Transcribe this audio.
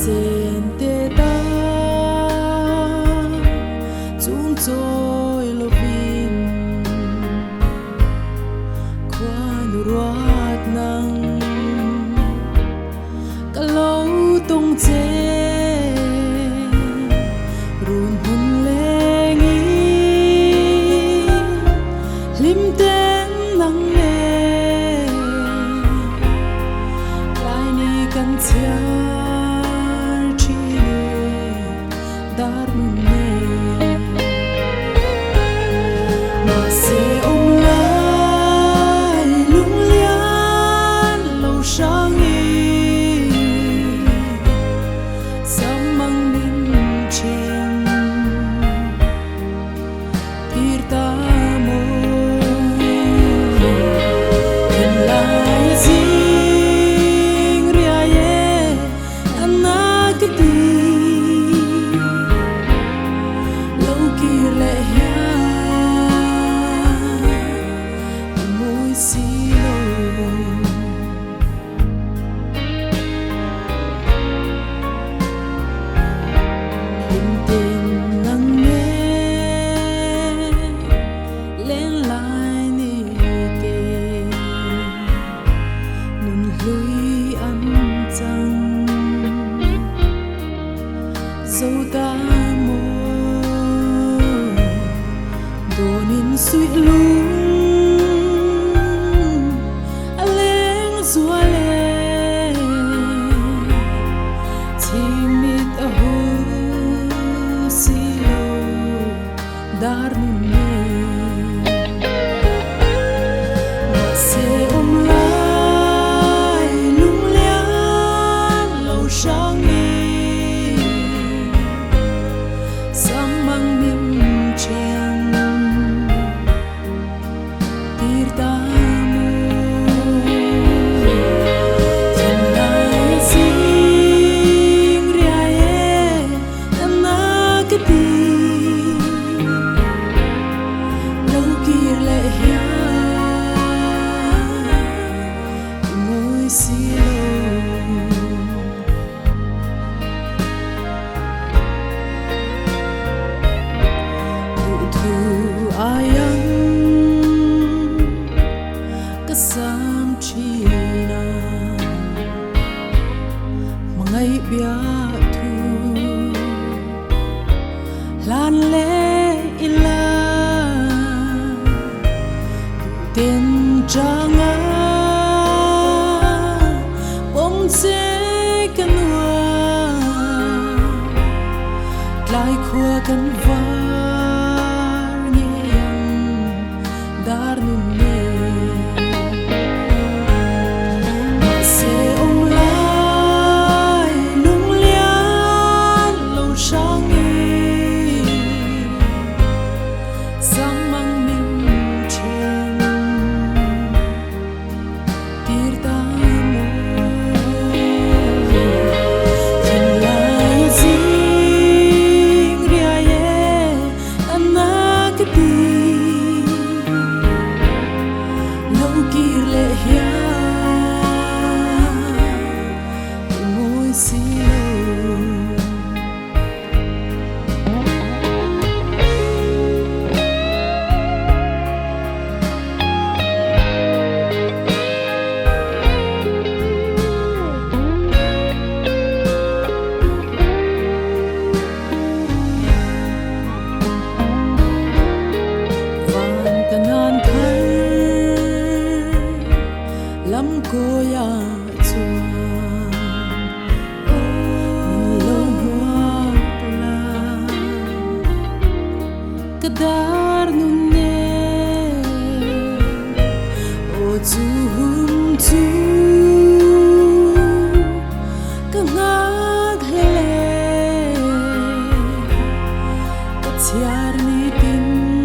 sente ta chung choi lovin khoan ruat nang ka lo tung che run hun lengi lim ten nang ne lai ni kan chia suy lung a leng zua le timid a hu si lo dar ne ma se lai lung lian lo shang ni sam mang nim chen sam china mangai bia thu lan le ila ten changa bom se kanwa lai khua kan var nge yang dar nu ne lam ko ya chuan lo hoa pla kadar nu ne o chu hum chu ka ngak hele ka chiar ni tin